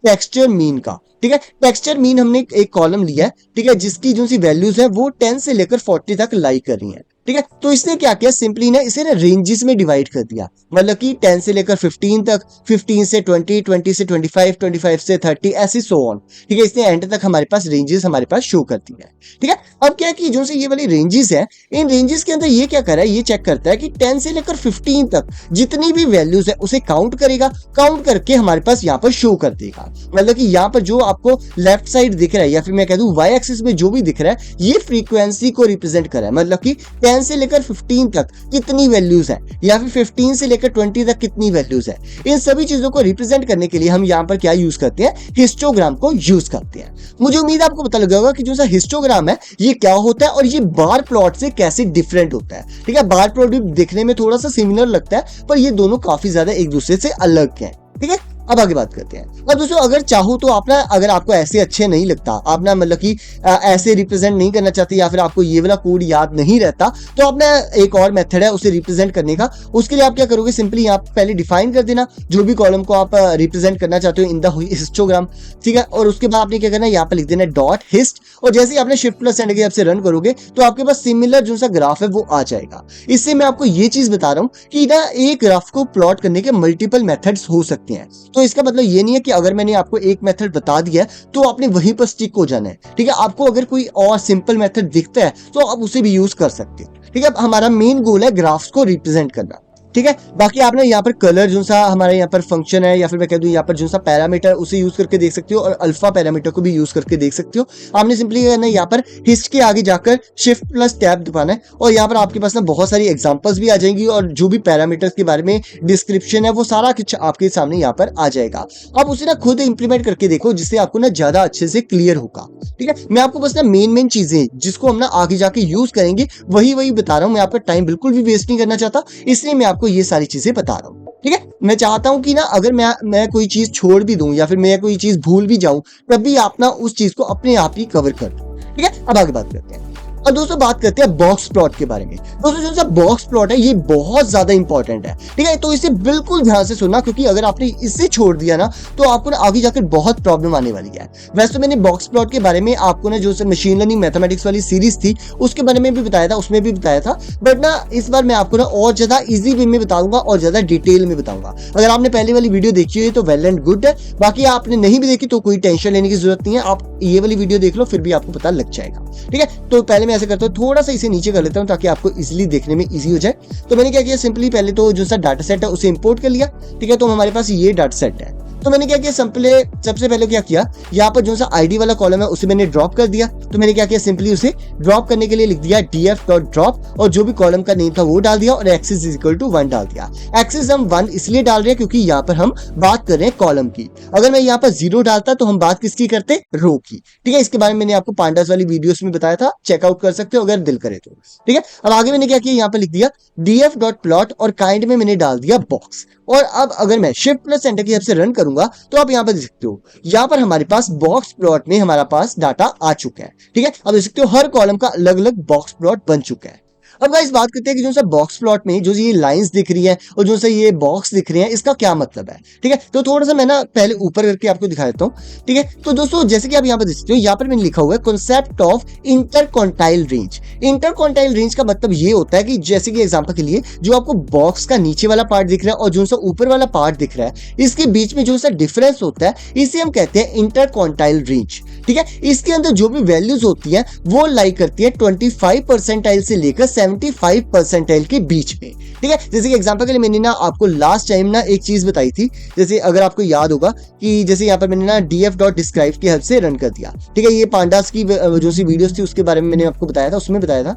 टेक्सचर मीन का। ठीक है, टेक्सचर मीन हमने एक कॉलम लिया है, ठीक है, जिसकी जो सी वैल्यूज है वो 10 से लेकर 40 तक लाई कर रही है। ठीक है, तो इसने क्या किया, सिंपली ना इसे ना रेंजेस में डिवाइड कर दिया, मतलब कि 10 से लेकर 15 तक, 15 से 20, 20 से 25, 25 से 30, ऐसे सो ऑन। ठीक है, इसने एंड तक हमारे पास रेंजेस हमारे पास शो कर दी है। ठीक है, अब क्या है कि जो से ये वाली रेंजेस है, इन रेंजेस के अंदर ये क्या कर रहा है, ये चेक करता है कि 10 से लेकर 15 तक जितनी भी वैल्यूज है उसे काउंट करेगा, काउंट करके हमारे पास यहाँ पर शो कर देगा। मतलब कि यहाँ पर जो आपको लेफ्ट साइड दिख रहा है या फिर मैं कह दूं वाई एक्सिस में जो भी दिख रहा है, ये फ्रीक्वेंसी को रिप्रेजेंट कर रहा है। मतलब कि 10 से लेकर 15 तक कितनी वैल्यूज है या फिर 15 से लेकर 20 तक कितनी वैल्यूज है, इन सभी चीजों को रिप्रेजेंट करने के लिए हम यहाँ पर क्या यूज करते हैं, हिस्टोग्राम को यूज करते हैं। मुझे उम्मीद है आपको पता लगा होगा कि जो सा हिस्टोग्राम है ये क्या होता है और ये बार प्लॉट से कैसे डिफरेंट होता है। ठीक है, बार प्लॉट भी दिखने में थोड़ा सा सिमिलर लगता है, पर ये दोनों काफी ज्यादा एक दूसरे से अलग हैं। ठीक है, अब आगे बात करते हैं। अब दोस्तों अगर चाहो तो आप ना, अगर आपको ऐसे अच्छे नहीं लगता, आप ना मतलब कि ऐसे रिप्रेजेंट नहीं करना चाहते या फिर आपको ये वाला कोड याद नहीं रहता, तो आप ना एक और मेथड है उसे रिप्रेजेंट करने का। उसके लिए आप क्या करोगे, सिंपली यहाँ पहले डिफाइन कर देना जो भी कॉलम को आप रिप्रेजेंट करना चाहते हो इन द हिस्टोग्राम। ठीक है, और उसके बाद आपने क्या करना है, यहाँ पर लिख देना डॉट हिस्ट, और जैसे ही आपने शिफ्ट प्लस एंटर की आपसे रन करोगे तो आपके पास सिमिलर जो सा ग्राफ है वो आ जाएगा। इससे मैं आपको ये चीज बता रहा हूँ कि ना एक ग्राफ को प्लॉट करने के मल्टीपल मेथड्स हो सकते हैं। तो इसका मतलब ये नहीं है कि अगर मैंने आपको एक मेथड बता दिया है तो आपने वहीं पर स्टिक हो जाना है। ठीक है, आपको अगर कोई और सिंपल मेथड दिखता है तो आप उसे भी यूज कर सकते हो। ठीक है, हमारा मेन गोल है ग्राफ्स को रिप्रेजेंट करना। ठीक है, बाकी आपने यहाँ पर कलर जो सा हमारे यहाँ पर फंक्शन है या फिर मैं कह दूं यहाँ पर जो सा पैरामीटर उसे यूज करके देख सकते हो और अल्फा पैरामीटर को भी यूज करके देख सकते हो। आपने सिंपली ना यहाँ पर हिस्ट के आगे जाकर शिफ्ट प्लस टैब दबाना है और यहाँ पर आपके पास ना बहुत सारी एग्जांपल्स भी आ जाएंगी और जो भी पैरामीटर्स के बारे में डिस्क्रिप्शन है वो सारा कुछ आपके सामने यहाँ पर आ जाएगा। आप उसे ना खुद इंप्लीमेंट करके देखो जिससे आपको ना ज्यादा अच्छे से क्लियर होगा। ठीक है, मैं आपको बस ना मेन चीजें जिसको हम ना आगे जाके यूज करेंगे वही बता रहा हूँ। मैं आपका टाइम बिल्कुल भी वेस्ट नहीं करना चाहता, इसलिए मैं आपको ये सारी चीजें बता रहा हूँ। ठीक है, मैं चाहता हूं कि ना अगर मैं कोई चीज छोड़ भी दूं या फिर मैं कोई चीज भूल भी जाऊं तब भी आप ना उस चीज को अपने आप ही कवर कर दो। ठीक है, अब आगे बात करते हैं। और दोस्तों बात करते हैं बॉक्स प्लॉट के बारे में। दोस्तों जो सा बॉक्स प्लॉट है ये बहुत ज्यादा इंपॉर्टेंट है। ठीक है, तो इसे बिल्कुल ध्यान से सुनना, क्योंकि अगर आपने इसे छोड़ दिया ना तो आपको ना आगे जाकर बहुत प्रॉब्लम आने वाली है। वैसे तो मैंने बॉक्स प्लॉट के बारे में आपको ना जो मशीन लर्निंग मैथमेटिक्स वाली सीरीज थी उसके बारे में भी बताया था, उसमें भी बताया था, बट ना इस बार मैं आपको ना और ज्यादा इजी वे में बताऊंगा और ज्यादा डिटेल में बताऊंगा। अगर आपने पहले वाली वीडियो देखी है तो वेल एंड गुड है, बाकी आपने नहीं भी देखी तो कोई टेंशन लेने की जरूरत नहीं है, आप ये वाली वीडियो देख लो फिर भी आपको पता लग जाएगा। ठीक है, तो पहले मैं ऐसे करता हूँ, थोड़ा सा इसे नीचे कर लेता हूँ ताकि आपको इजीली देखने में इजी हो जाए। तो मैंने क्या किया, सिंपली पहले तो जो सा डाटा सेट है उसे इंपोर्ट कर लिया। ठीक है, तो हमारे पास ये डाटा सेट है। तो मैंने क्या किया, सबसे पहले क्या किया, यहाँ पर जो सा आईडी वाला कॉलम है उसे मैंने ड्रॉप कर दिया। तो मैंने क्या किया, सिंपली उसे ड्रॉप करने के लिए लिख दिया df.drop और जो भी कॉलम का नेम था वो डाल दिया और एक्सिस इज इक्वल टू 1 डाल दिया। एक्सिस हम 1 इसलिए डाल रहे हैं क्योंकि यहाँ पर हम बात कर रहे हैं कॉलम की। अगर मैं यहाँ पर 0 डालता तो हम बात किसकी करते, रो की। ठीक है, इसके बारे में मैंने आपको पांडास वाली वीडियोस में बताया था, चेकआउट कर सकते हो अगर दिल करे तो। ठीक है, अब आगे मैंने क्या किया, यहाँ पर लिख दिया df.plot और काइंड में मैंने डाल दिया बॉक्स। और अब अगर मैं शिफ्ट प्लस एंटर की हेल्प से रन करूंगा तो आप यहाँ पर देख सकते हो, यहाँ पर हमारे पास बॉक्स प्लॉट में हमारा पास डाटा आ चुका है। ठीक है, अब देख सकते हो हर कॉलम का अलग अलग बॉक्स प्लॉट बन चुका है। अब गाइस बात करते हैं कि जो सा बॉक्स प्लॉट में जो ये लाइंस दिख रही है और जो सा ये बॉक्स दिख रहे हैं इसका क्या मतलब है। ठीक है, तो थोड़ा सा मैं ना पहले ऊपर करके आपको दिखा देता हूँ। ठीक है, तो दोस्तों जैसे कि आप यहाँ पर देख सकते हो, यहाँ पर मैंने लिखा हुआ है कॉन्सेप्ट ऑफ इंटरक्वांटाइल रेंज। इंटरक्वांटाइल रेंज का मतलब ये होता है कि जैसे कि एग्जांपल के लिए जो आपको बॉक्स का नीचे वाला पार्ट दिख रहा है और जो सा ऊपर वाला पार्ट दिख रहा है, इसके बीच में जो सा डिफरेंस होता है इसे हम कहते हैं इंटरक्वांटाइल रेंज। ठीक है, इसके अंदर जो भी वैल्यूज होती है वो लाई करती है 25 परसेंटाइल से लेकर 75 परसेंटाइल के बीच में। ठीक है, जैसे कि एग्जांपल के लिए मैंने ना आपको लास्ट टाइम ना एक चीज बताई थी, जैसे अगर आपको याद होगा कि जैसे यहाँ पर मैंने ना df.describe की हेल्प से रन कर दिया। ठीक है, ये पांडास की जो सी वीडियोस थी उसके बारे में मैंने आपको बताया था, उसमें बताया था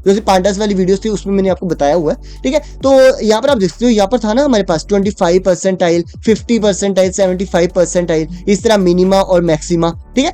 जैसे पांडास वाली वीडियोस थी उसमें मैंने आपको बताया हुआ है। ठीक है, तो यहाँ पर आप देख सकते हो, यहाँ पर था ना हमारे पास 25 परसेंटाइल, 50 परसेंटाइल, 75 परसेंटाइल, इस तरह मिनिमा और मैक्सिमा। ठीक है,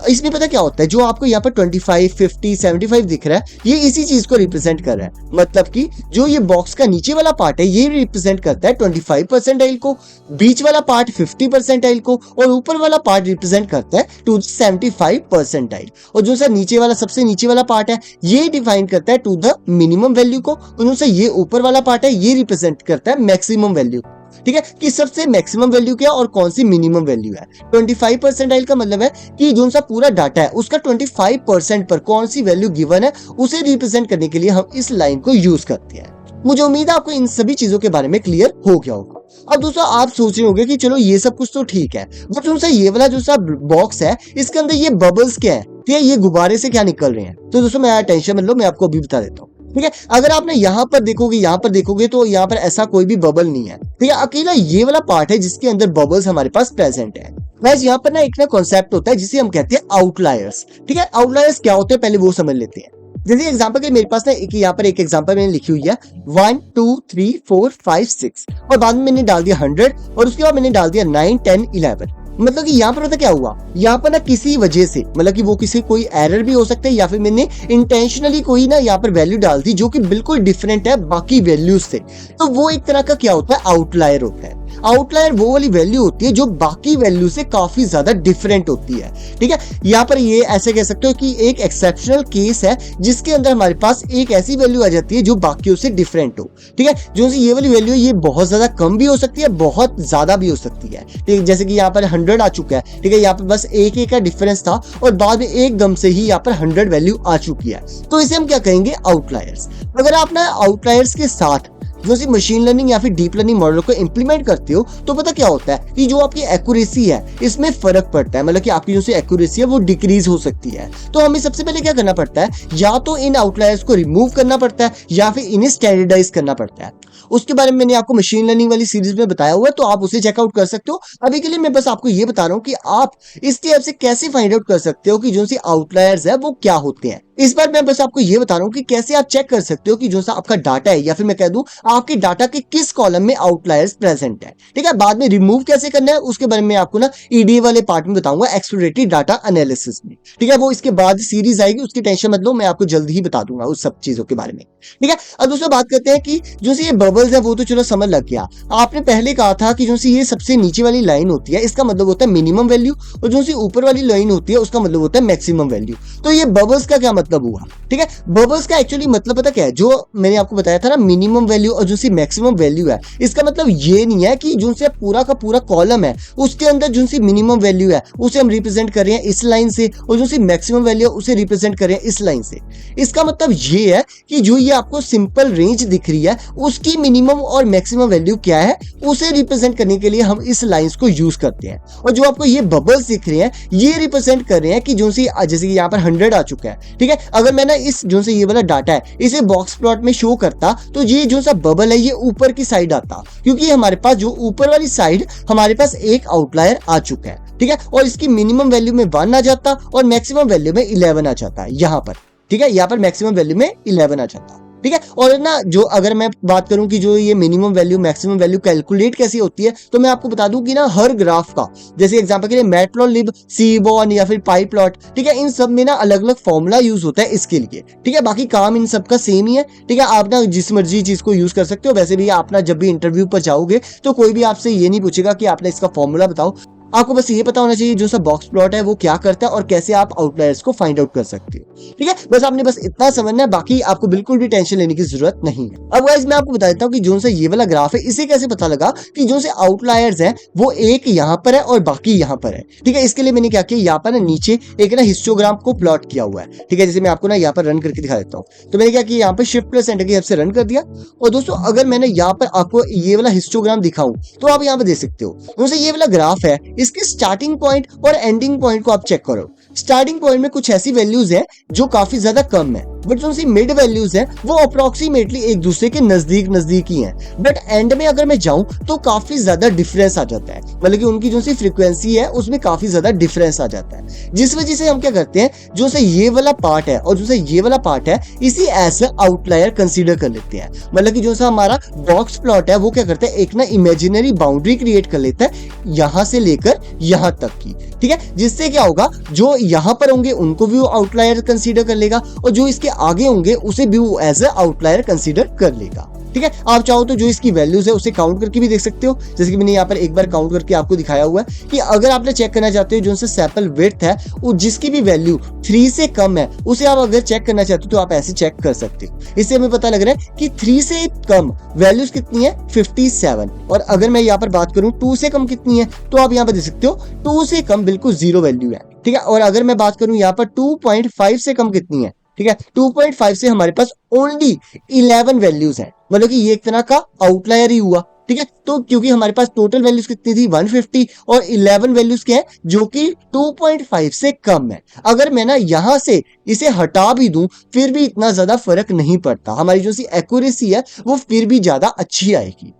इसमें पता क्या होता है, जो आपको यहाँ पर 25, 50, 75 दिख रहा है ये इसी चीज को रिप्रेजेंट कर रहा है। मतलब कि जो ये बॉक्स का नीचे वाला पार्ट है ये रिप्रेजेंट करता है 25 परसेंटाइल को, बीच वाला पार्ट 50 परसेंटाइल को और ऊपर वाला पार्ट रिप्रेजेंट करता है टू 75 परसेंटाइल। और जो सा नीचे वाला सबसे नीचे वाला पार्ट है ये डिफाइन करता है टू द मिनिमम वैल्यू को, और जो सा ये ऊपर वाला पार्ट है ये रिप्रेजेंट करता है मैक्सिमम वैल्यू। ठीक है, कि सबसे मैक्सिमम वैल्यू क्या और कौन सी मिनिमम वैल्यू है। 25 परसेंटाइल का मतलब है कि जो सा पूरा डाटा है उसका 25% पर कौन सी वैल्यू गिवन है उसे रिप्रेजेंट करने के लिए हम इस लाइन को यूज करते हैं। मुझे उम्मीद है आपको इन सभी चीजों के बारे में क्लियर हो गया होगा। अब दोस्तों आप सोच रहे होंगे कि चलो ये सब कुछ तो ठीक है, बट जो सा ये वाला जो सा बॉक्स है इसके अंदर ये बबल्स क्या है, ठीक है, ये गुब्बारे से क्या निकल रहे हैं। तो दोस्तों मैं टेंशन मत लो, मैं आपको अभी बता देता हूँ। ठीक है, अगर आपने यहाँ पर देखोगे तो यहाँ पर ऐसा कोई भी बबल नहीं है। ठीक है, अकेला ये वाला पार्ट है जिसके अंदर बबल्स हमारे पास प्रेजेंट है। वैसे यहाँ पर ना एक कॉन्सेप्ट होता है जिसे हम कहते हैं आउटलायर्स। ठीक है, आउटलायर्स क्या होते हैं पहले वो समझ लेते हैं। जैसे एग्जांपल के मेरे पास ना एक यहाँ पर एक एग्जांपल मैंने लिखी हुई है 1 2 3 4 5 6 और बाद में मैंने डाल दिया 100 और उसके बाद मैंने डाल दिया 9 10 11। मतलब कि यहाँ पर पता क्या हुआ, यहाँ पर ना किसी वजह से मतलब कि वो किसी कोई एरर भी हो सकता है या फिर मैंने इंटेंशनली कोई ना यहाँ पर वैल्यू डाल दी जो कि बिल्कुल डिफरेंट है बाकी वैल्यूज से, तो वो एक तरह का क्या होता है, आउटलायर होता है। आउटलायर वो वाली वैल्यू होती है जो बाकी वैल्यू से काफी ज्यादा डिफरेंट होती है। ठीक है, यहाँ पर ये ऐसे कह सकते हो कि एक एक्सेप्शनल केस है जिसके अंदर हमारे पास एक ऐसी वैल्यू आ जाती है जो बाकियों से डिफरेंट हो। ठीक है, जो ये वाली वैल्यू ये बहुत ज्यादा कम भी हो सकती है, बहुत ज्यादा भी हो सकती है। ठीक है, जैसे कि यहाँ पर 100 आ चुका है। ठीक है, यहाँ पर बस एक का डिफरेंस था और बाद में एकदम से ही यहाँ पर 100 वैल्यू आ चुकी है, तो इसे हम क्या कहेंगे, आउटलायर्स। अगर आप ना आउटलायर्स के साथ जो सी मशीन लर्निंग या फिर डीप लर्निंग मॉडल को इंप्लीमेंट करते हो तो पता क्या होता है कि जो आपकी एक्यूरेसी है इसमें फर्क पड़ता है। मतलब कि आपकी जो सी एक्यूरेसी है वो डिक्रीज हो सकती है। तो हमें सबसे पहले क्या करना पड़ता है, या तो इन आउटलायर्स को रिमूव करना पड़ता है या फिर इन्हें स्टैंडर्डाइज करना पड़ता है। उसके बारे में मैंने आपको मशीन लर्निंग वाली सीरीज में बताया हुआ है, तो आप उसे चेकआउट कर सकते हो। अभी के लिए मैं बस आपको ये बता रहा हूँ कि आप इसकी ऐप से कैसे फाइंड आउट कर सकते हो कि जो सी आउटलायर्स है वो क्या होते हैं। इस बार मैं बस आपको ये बता रहा हूँ कि कैसे आप चेक कर सकते हो कि जो सा आपका डाटा है या फिर मैं कह दूं आपके डाटा के किस कॉलम में आउटलायर्स प्रेजेंट है। ठीक है, बाद में रिमूव कैसे करना है उसके बारे में आपको ना ईडीए वाले पार्ट में बताऊंगा, एक्सप्लोरेटरी डाटा एनालिसिस में। ठीक है, वो इसके बाद सीरीज आएगी, उसकी टेंशन मत लो, मैं आपको जल्दी ही बता दूंगा उस सब चीजों के बारे में। ठीक है, अब दोस्तों बात करते हैं कि जो सी ये बबल्स है वो तो चलो समझ लग गया। आपने पहले कहा था कि जो सी ये सबसे नीचे वाली लाइन होती है इसका मतलब होता है मिनिमम वैल्यू और जो सी ऊपर वाली लाइन होती है उसका मतलब होता है मैक्सिमम वैल्यू। तो ये बबल्स का क्या मतलब हुआ। ठीक है, बबल्स का एक्चुअली मतलब पता क्या है, जो मैंने आपको बताया था ना मिनिमम वैल्यू और जो सी मैक्सिमम वैल्यू है, इसका मतलब ये नहीं है कि जो से पूरा का पूरा कॉलम है उसके अंदर जो सी मिनिमम वैल्यू है उसे हम रिप्रेजेंट कर रहे हैं इस लाइन से और जो सी मैक्सिमम वैल्यू है उसे रिप्रेजेंट कर रहे हैं इस लाइन से। इसका मतलब ये है कि जो ये आपको सिंपल रेंज दिख रही है उसकी मिनिमम और मैक्सिमम वैल्यू क्या है उसे रिप्रेजेंट करने के लिए हम इस लाइंस को यूज करते हैं। और जो आपको ये बबल्स दिख रहे हैं ये रिप्रेजेंट कर रहे हैं कि जो सी जैसे कि यहाँ पर 100 आ चुका है। ठीक है, अगर मैं ना इस जो से ये वाला डाटा है इसे बॉक्स प्लॉट में शो करता तो ये जो सा बबल है ये ऊपर की साइड आता, क्योंकि हमारे पास जो ऊपर वाली साइड हमारे पास एक आउटलायर आ चुका है। ठीक है, और इसकी मिनिमम वैल्यू में 1 आ जाता और मैक्सिमम वैल्यू में 11 आ जाता है यहाँ पर। ठीक है, यहाँ पर मैक्सिमम वैल्यू में 11 आ जाता। ठीक है, और ना जो अगर मैं बात करूं कि जो ये minimum value maximum value calculate कैसी होती है तो मैं आपको बता दूं कि ना हर ग्राफ का, जैसे एग्जांपल के लिए मैटप्लॉटलिब, सीबॉर्न या फिर पाईप्लॉट, ठीक है, इन सब में ना अलग अलग फॉर्मूला यूज होता है इसके लिए। ठीक है, बाकी काम इन सब का सेम ही है। ठीक है, आप ना जिस मर्जी चीज को यूज कर सकते हो। वैसे भी आप ना जब भी इंटरव्यू पर जाओगे तो कोई भी आपसे ये नहीं पूछेगा कि आपने इसका फॉर्मूला बताओ, आपको बस ये पता होना चाहिए जो सा बॉक्स प्लॉट है वो क्या करता है और कैसे आप आउटलायर्स को फाइंड आउट कर सकते हो। ठीक है, बस आपने बस इतना समझना है, बाकी आपको बिल्कुल भी टेंशन लेने की जरूरत नहीं है। अब गाइस मैं आपको बता देता हूँ कि जो सा ये वाला ग्राफ है इसे कैसे पता लगा कि जो से आउटलायर्स है वो एक यहाँ पर है और बाकी यहाँ पर है। ठीक है, इसके लिए मैंने क्या किया, यहाँ पर ना नीचे एक ना हिस्टोग्राम को प्लॉट किया हुआ है। ठीक है, जैसे मैं आपको ना यहाँ पर रन करके दिखा देता हूँ। तो मैंने क्या किया, यहाँ पर शिफ्ट प्लस एंटर की हेल्प से रन कर दिया। और दोस्तों अगर मैंने यहाँ पर आपको ये वाला हिस्टोग्राम दिखाऊं तो आप यहाँ पर देख सकते हो। दोस्तों ये वाला ग्राफ है, इसके स्टार्टिंग पॉइंट और एंडिंग पॉइंट को आप चेक करो। स्टार्टिंग पॉइंट में कुछ ऐसी वैल्यूज है जो काफी ज्यादा कम है, बट जो सी मिड वैल्यूज है वो अप्रोक्सीमेटली एक दूसरे के नजदीक ही हैं। बट एंड में अगर मैं जाऊं तो काफी ज्यादा डिफरेंस आ जाता है, मतलब कि उनकी जो सी फ्रीक्वेंसी है उसमें काफी ज्यादा डिफरेंस आ जाता है, जिस वजह से हम क्या करते हैं, जो से ये वाला पार्ट है और जो से ये वाला पार्ट है इसी एज आउटलायर कंसीडर कर लेते हैं। मतलब कि जो सा हमारा बॉक्स प्लॉट है वो क्या करता है, एक ना इमेजिनरी बाउंड्री क्रिएट कर लेता है यहां से लेकर यहां तक की। ठीक है, जिससे क्या होगा, जो यहां पर होंगे उनको भी वो आउटलायर कंसीडर कर लेगा और जो इसके आगे होंगे उसे भी वो एज ए आउटलायर कंसीडर कर लेगा। ठीक है, आप चाहो तो जो इसकी वैल्यूज है उसे काउंट करके भी देख सकते हो, जैसे कि मैंने यहाँ पर एक बार काउंट करके आपको दिखाया हुआ है कि अगर आपने चेक करना चाहते हो जो उनसे सैंपल विड्थ है वो जिसकी भी वैल्यू 3 से कम है उसे आप अगर चेक करना चाहते हो तो आप ऐसे चेक कर सकते हो। इससे हमें पता लग रहा है कि 3 से कम वैल्यूज कितनी है, 57। और अगर मैं यहाँ पर बात करूं 2 से कम कितनी है तो आप यहाँ पर देख सकते हो 2 से कम बिल्कुल 0 वैल्यू है। ठीक है, और अगर मैं बात करूं यहाँ पर 2.5 से कम कितनी है, ठीक है 2.5 से हमारे पास ओनली 11 वैल्यूज है, मतलब कि ये एक तरह का आउटलायर ही हुआ। ठीक है, तो क्योंकि हमारे पास टोटल वैल्यूज कितनी थी 150 और 11 वैल्यूज क्या है जो कि 2.5 से कम है। अगर मैं ना यहां से इसे हटा भी दूं फिर भी इतना ज्यादा फर्क नहीं पड़ता, हमारी जो सी एक्यूरेसी है वो फिर भी ज्यादा अच्छी आएगी।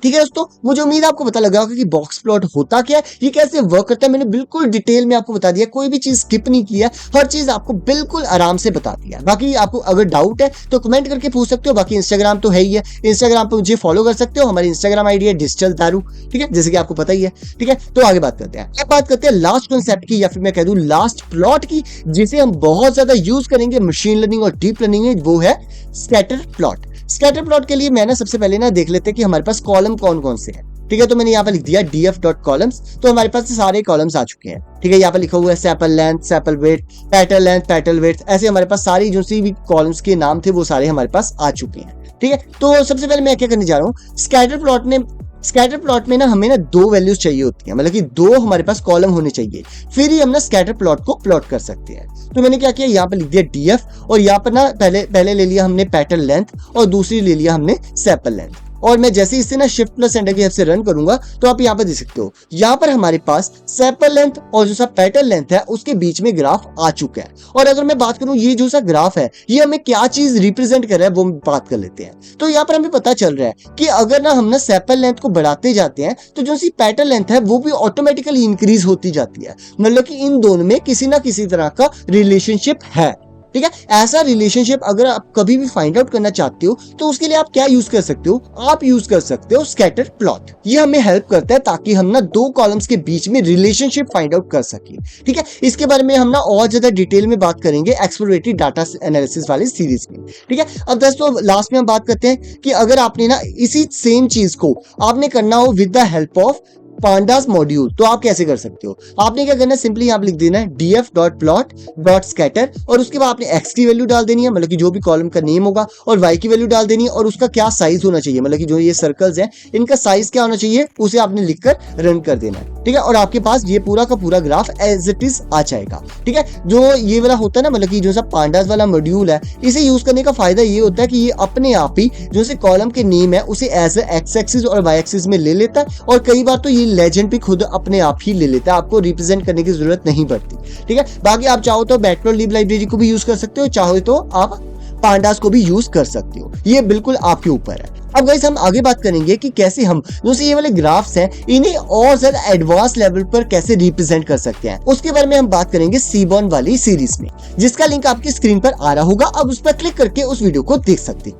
ठीक है दोस्तों, मुझे उम्मीद है आपको पता लगा होगा कि बॉक्स प्लॉट होता क्या है, ये कैसे वर्क करता है। मैंने बिल्कुल डिटेल में आपको बता दिया, कोई भी चीज स्किप नहीं किया, हर चीज आपको बिल्कुल आराम से बता दिया। बाकी आपको अगर डाउट है तो कमेंट करके पूछ सकते हो, बाकी इंस्टाग्राम तो है ही है, इंस्टाग्राम पे मुझे फॉलो कर सकते हो, हमारी इंस्टाग्राम आईडी है डिजिटल दारू। ठीक है, जैसे कि आपको पता ही है। ठीक है, तो आगे बात करते हैं। अब बात करते हैं लास्ट कॉन्सेप्ट की, या फिर मैं कह दूं लास्ट प्लॉट की, जिसे हम बहुत ज्यादा यूज करेंगे मशीन लर्निंग और डीप लर्निंग में, वो है स्कैटर प्लॉट। स्कैटर प्लॉट के लिए मैं ना सबसे पहले ना देख लेते हैं कि हमारे पास कॉलम कौन कौन से हैं। ठीक है, तो मैंने यहाँ पर लिख दिया df.columns, तो हमारे पास सारे कॉलम्स आ चुके हैं। ठीक है, यहाँ पर लिखा हुआ है sample length, sample weight, petal length, petal weight, ऐसे हमारे पास सारी जो सी भी कॉलम्स के नाम थे वो सारे हमारे पास आ चुके हैं। ठीक है, तो सबसे पहले मैं क्या करने जा रहा हूँ, स्कैटर प्लॉट में ना हमें ना 2 वैल्यूज चाहिए होती हैं, मतलब कि 2 हमारे पास कॉलम होने चाहिए, फिर ही हम ना स्कैटर प्लॉट को प्लॉट कर सकते हैं। तो मैंने क्या किया, यहाँ पर लिख दिया df और यहाँ पर ना पहले ले लिया हमने पेटल लेंथ और दूसरी ले लिया हमने सैंपल लेंथ। और मैं जैसे इससे ना शिफ्ट प्लस एंटर की हेल्प से रन करूंगा तो आप यहाँ पर देख सकते हो, यहाँ पर हमारे पास सैंपल लेंथ और जो सा पेटल लेंथ है उसके बीच में ग्राफ आ चुका है। और अगर मैं बात करूं ये जो सा ग्राफ है ये हमें क्या चीज रिप्रेजेंट कर रहा है वो बात कर लेते हैं। तो यहाँ पर हमें पता चल रहा है कि अगर ना हम ना सैंपल लेंथ को बढ़ाते जाते हैं तो जो सी पेटल लेंथ है वो भी ऑटोमेटिकली इंक्रीज होती जाती है, मतलब कि इन दोनों में किसी ना किसी तरह का रिलेशनशिप है। ठीक है, ऐसा रिलेशनशिप अगर आप कभी भी फाइंड आउट करना चाहते हो तो उसके लिए आप क्या यूज कर सकते हो, आप यूज कर सकते हो स्कैटर प्लॉट। ये हमें हेल्प करता है ताकि हम ना 2 कॉलम्स के बीच में रिलेशनशिप फाइंड आउट कर सके। ठीक है, इसके बारे में हम ना और ज्यादा डिटेल में बात करेंगे एक्सप्लोरेटरी डाटा एनालिसिस वाली सीरीज में। ठीक है, अब दोस्तों लास्ट में हम बात करते हैं कि अगर आपने ना इसी सेम चीज को आपने करना हो with the help of pandas module तो आप कैसे कर सकते हो। आपने क्या करना है, सिंपली यहाँ पे लिख देना है df.plot.scatter और उसके बाद आपने x की वैल्यू डाल देनी है, मतलब कि जो भी कॉलम का नेम होगा, और y की वैल्यू डाल देनी है और उसका क्या साइज होना चाहिए, मतलब कि जो ये सर्कल्स हैं इनका साइज क्या होना चाहिए उसे आपने लिखकर रन कर देना है। ठीक है, और आपके पास ये पूरा का पूरा ग्राफ एज इट इज आ जाएगा। ठीक है, जो ये वाला होता है ना, मतलब कि जो सा पांडास वाला मॉड्यूल है, इसे यूज करने का फायदा ये होता है कि ये अपने आप ही जो से कॉलम के नेम है उसे एज एक्स एक्सिस और वाई एक्सिस में ले लेता है, और कई बार तो ये लेजेंड भी खुद अपने आप ही ले लेता है, आपको रिप्रेजेंट करने की जरूरत नहीं पड़ती। ठीक है, बाकी आप चाहो तो मैटप्लॉटलिब लाइब्रेरी को भी यूज कर सकते हो, चाहो तो आप पांडास को भी यूज कर सकते हो, ये बिल्कुल आपके ऊपर है। अब गाइस हम आगे बात करेंगे कि कैसे हम जो ये वाले ग्राफ्स हैं इन्हें और ज्यादा एडवांस लेवल पर कैसे रिप्रेजेंट कर सकते हैं, उसके बारे में हम बात करेंगे सीबॉर्न वाली सीरीज में, जिसका लिंक आपकी स्क्रीन पर आ रहा होगा। अब उस पर क्लिक करके उस वीडियो को देख सकते हैं।